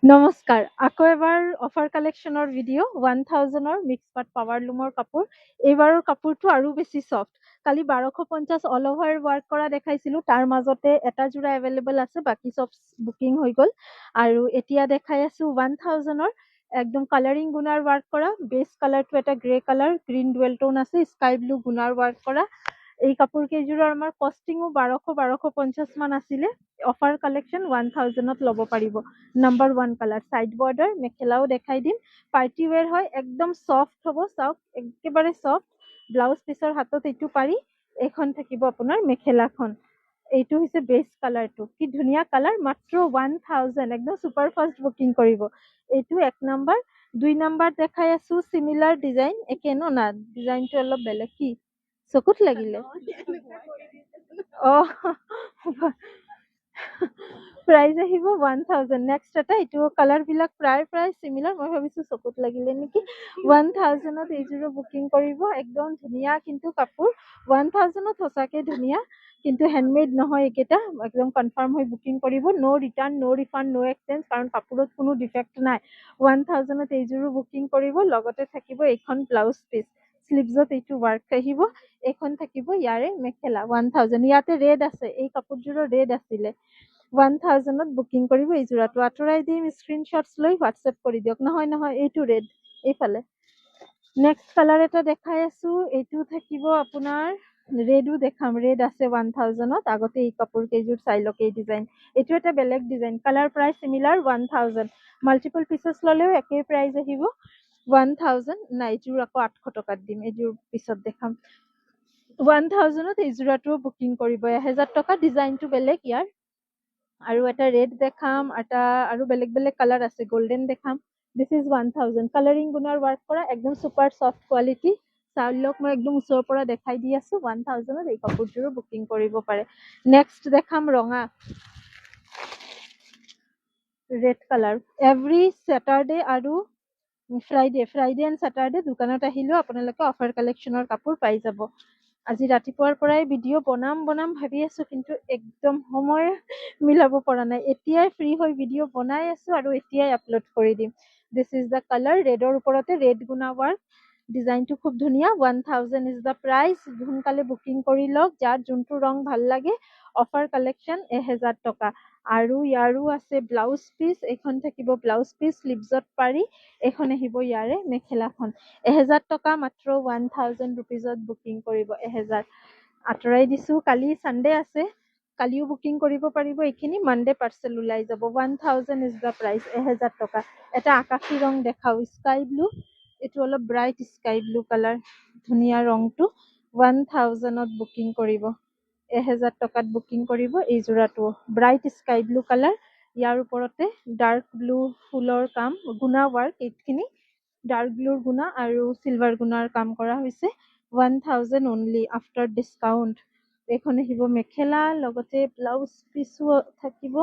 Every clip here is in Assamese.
নমস্কাৰ, আকৌ এবাৰ অফাৰ কালেকশ্যনৰ ভিডিঅ' 1000ৰ মিক্স পাট পাৱাৰ লুমৰ কাপোৰ। এইবাৰৰ কাপোৰটো আৰু বেছি ছফ্ট। কালি 1250 অল অভাৰ ৱাৰ্ক কৰা দেখাইছিলোঁ, তাৰ মাজতে এটা যোৰা এভেইলেবল আছে, বাকী চব বুকিং হৈ গ'ল। আৰু এতিয়া দেখাই আছোঁ 1000ৰ একদম কালাৰিং গুণাৰ ৱাৰ্ক কৰা। বেছ কালাৰটো এটা গ্ৰে কালাৰ, গ্ৰীণ ডুৱেল টোন আছে, স্কাই ব্লু গুণাৰ ৱাৰ্ক কৰা। এই কাপোৰ কেইযোৰৰ আমাৰ কষ্টিঙো 1250 মান আছিলে। অফাৰ কালেকশ্যন 1000ত ল'ব পাৰিব। নাম্বাৰ 1 কালাৰ, চাইড বৰ্ডাৰ, মেখেলাও দেখাই দিম। পাৰ্টি ৱেৰ হয়, একদম ছফ্ট হ'ব, চাওক একেবাৰে ছফ্ট। ব্লাউজ পিছৰ হাতত এইটো পাৰি, এইখন থাকিব আপোনাৰ মেখেলাখন। এইটো হৈছে বেছ কালাৰটো, কি ধুনীয়া কালাৰ, মাত্ৰ 1000, একদম ছুপাৰ ফাষ্ট বুকিং কৰিব। এইটো 1 নাম্বাৰ। 2 নাম্বাৰ দেখাই আছো, চিমিলাৰ ডিজাইন, একে ন না, ডিজাইনটো অলপ বেলেগ। কি চকুত লাগিলে? প্ৰাইজ আহিব 1000। নেক্সট এটা, এইটো কালাৰবিলাক প্ৰায় চিমিলাৰ, মই ভাবিছোঁ চকুত লাগিলে নেকি। 1000ত এইযোৰো বুকিং কৰিব, একদম ধুনীয়া কিন্তু কাপোৰ। 1000ত সঁচাকে ধুনীয়া, কিন্তু হেণ্ডমেড নহয় এইকেইটা, একদম কনফাৰ্ম হৈ বুকিং কৰিব। ন' ৰিটাৰ্ণ, ন' ৰিফাণ্ড, ন' এক্সচেঞ্জ, কাৰণ কাপোৰত কোনো ডিফেক্ট নাই। 1000ত এইযোৰো বুকিং কৰিব। লগতে থাকিব এইখন ব্লাউজ পিচ, স্লিভছত এইটো ৱাৰ্ক আহিব। এইখন থাকিব ইয়াৰে মেখেলা। 1000, ইয়াতে ৰেড আছে, এই কাপোৰযোৰৰ ৰেড আছিলে। 1000ত বুকিং কৰিব এই যোৰাটো। আঁতৰাই দিম, স্ক্ৰীনশ্বটছ লৈ হোৱাটছএপ কৰি দিয়ক। নহয়, এইটো ৰেড, এইফালে। নেক্সট কালাৰ এটা দেখাই আছো, এইটো থাকিব আপোনাৰ ৰেডো দেখাম। ৰেড আছে 1000ত। আগতে এই কাপোৰ কেইযোৰ চাই লওক, এই ডিজাইন। এইটো এটা বেলেগ ডিজাইন, কালাৰ প্ৰায় চিমিলাৰ। 1000, মাল্টিপল পিচেছ ল'লেও একেই প্ৰাইজ আহিব। 1000 নাই, এইযোৰ আকৌ 800 টকাত দিম, এইযোৰ পিছত দেখাম। 1000ত এই যোৰাটোও বুকিং কৰিব। 1000 টকা, ডিজাইনটো বেলেগ ইয়াৰ। আৰু এটা ৰেড দেখাম, এটা আৰু বেলেগ কালাৰ আছে, গোল্ডেন দেখাম। দিছ ইজ 1000, কালাৰিং গুণাৰ ৱাৰ্ক কৰা, একদম ছুপাৰ ছফ্ট কোৱালিটি। চাই লওক, মই একদম ওচৰৰ পৰা দেখাই দি আছো। 1000ত এই কাপোৰযোৰো বুকিং কৰিব পাৰে। নেক্সট দেখাম ৰঙা, ৰেড কালাৰ। এভৰি ছেটাৰডে আৰু ফ্ৰাইডে এণ্ড ছেটাৰডে দোকানত আহিলেও আপোনালোকে অফাৰ কালেকশ্যনৰ কাপোৰ পাই যাব। আজি ৰাতিপুৱাৰ পৰাই ভিডিঅ' বনাম ভাবি আছো, কিন্তু একদম সময় মিলাব পৰা নাই। এতিয়াই ফ্ৰী হৈ ভিডিঅ' বনাই আছো আৰু এতিয়াই আপলোড কৰি দিম। দিছ ইজ দ্য কালাৰ, ৰেডৰ ওপৰতে ৰেড গুণা ৱাৰ্ক। ডিজাইনটো খুব ধুনীয়া। 1000 ইজ দ্য প্ৰাইচ। সোনকালে বুকিং কৰি লওক, যাৰ যোনটো ৰং ভাল লাগে। অফাৰ কালেকশ্যন 1000 টকা। আৰু ইয়াৰো আছে ব্লাউজ পিচ, এইখন থাকিব ব্লাউজ পিচ, স্লিভছত পাৰি। এইখন আহিব ইয়াৰে মেখেলাখন। 1000 টকা, মাত্ৰ 1000 ৰুপিজত বুকিং কৰিব। 1000 আঁতৰাই দিছো, কালি চানডে আছে, কালিও বুকিং কৰিব পাৰিব। এইখিনি মানডে পাৰ্চেল ওলাই যাব। 1000 ইজ দ্য প্ৰাইচ, 1000 টকা। এটা আকাশী ৰং দেখাও, স্কাই ব্লু, এইটো অলপ ব্ৰাইট স্কাই ব্লু কালাৰ, ধুনীয়া ৰংটো। 1000ত বুকিং কৰিব। 1000 টকাত বুকিং কৰিব এই যোৰাটো, ব্ৰাইট স্কাই ব্লু কালাৰ। ইয়াৰ ওপৰতে ডাৰ্ক ব্লু ফুলৰ কাম, গুণা ৱাৰ্ক, এইখিনি ডাৰ্ক ব্লুৰ গুণা আৰু চিলভাৰ গুণাৰ কাম কৰা হৈছে। 1000 অনলি আফটাৰ ডিছকাউণ্ট। এইখন আহিব মেখেলা, লগতে ব্লাউজ পিচো থাকিব।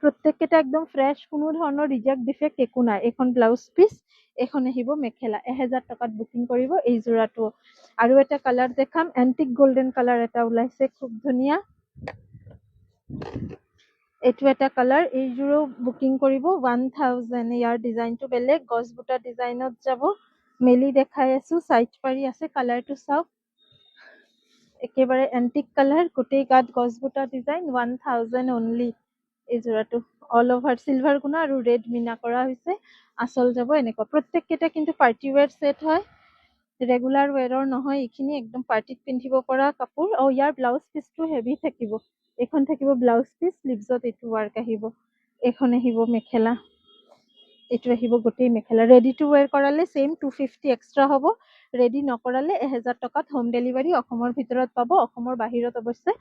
প্ৰত্যেককেইটা একদম ফ্ৰেছ, কোনো ধৰণৰ ৰিজেক্ট ডিফেক্ট একো নাই। এইখন ব্লাউজ পিচ, এইখন আহিব মেখেলা। 1000 টকাত বুকিং কৰিব এই যোৰাটো। আৰু এটা কালাৰ দেখাম, এন্টিক গল্ডেন কালাৰ এটা ওলাইছে, খুব ধুনীয়া। এইটো এটা কালাৰ, এইযোৰো বুকিং কৰিব 1000। ইয়াৰ ডিজাইনটো বেলেগ, গছ বুটা ডিজাইনত যাব। মেলি দেখাই আছো, চাইড পাৰি আছে, কালাৰটো চাওক, একেবাৰে এন্টিক কালাৰ, গোটেই গাত গছ বুটা ডিজাইন। 1000 অনলি এই যোৰাটো। অল অভাৰ চিলভাৰ গুণা আৰু ৰেড মিনা কৰা হৈছে। আচল যাব এনেকুৱা। প্ৰত্যেককেইটা কিন্তু পাৰ্টি ৱেৰ ছেট হয়, ৰেগুলাৰ ৱেৰৰ নহয়। এইখিনি একদম পাৰ্টিত পিন্ধিব পৰা কাপোৰ। ইয়াৰ ব্লাউজ পিচটো হেভি থাকিব। এইখন থাকিব ব্লাউজ পিচ, স্লিভছত এইটো ৱাৰ্ক আহিব। এইখন আহিব মেখেলা, এইটো আহিব গোটেই মেখেলা। ৰেডি টু ৱেৰ কৰালে ছেম 250 এক্সট্ৰা হ'ব। ৰেডি নকৰালে 1000 টকাত হোম ডেলিভাৰী অসমৰ ভিতৰত পাব। অসমৰ বাহিৰত অৱশ্যে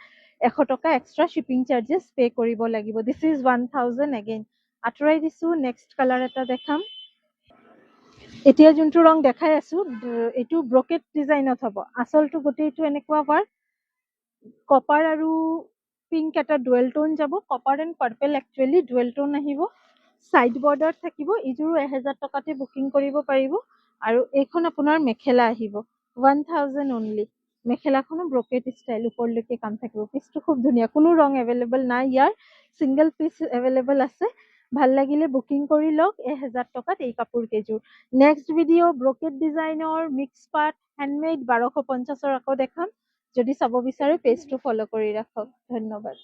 100 টকা এক্সট্ৰা শ্বিপিং চাৰ্জেছ পে' কৰিব লাগিব। This is 1000 again. আঁতৰাই দিছো। নেক্সট কালাৰ এটা দেখাম। এতিয়া যোনটো ৰং দেখাই আছো, এইটো ব্ৰকেট ডিজাইনত হ'ব। আচলটো গোটেইটো এনেকুৱা ৱাৰ্ক, কপাৰ আৰু পিংক এটা ডুৱেল টোন যাব। Copper and purple actually dual টোন আহিব। চাইড বৰ্ডাৰ থাকিব। এইযোৰো 1000 টকাতে বুকিং কৰিব পাৰিব। আৰু এইখন আপোনাৰ মেখেলা আহিব। 1000 অনলি। মেখেলাখনো ব্ৰকেট ষ্টাইল, ওপৰলৈকে কাম থাকিব। পিচটো খুব ধুনীয়া, কোনো ৰং এভেইলেবল নাই ইয়াৰ, ছিংগল পিচ এভেইলেবল আছে। ভাল লাগিলে বুকিং কৰি লওক 1000 টকাত এই কাপোৰ কেইযোৰ। নেক্সট ভিডিঅ' ব্ৰকেট ডিজাইনৰ মিক্স পাট হেণ্ডমেড 1250ৰ আকৌ দেখাম। যদি চাব বিচাৰে পেজটো ফ'ল' কৰি ৰাখক। ধন্যবাদ।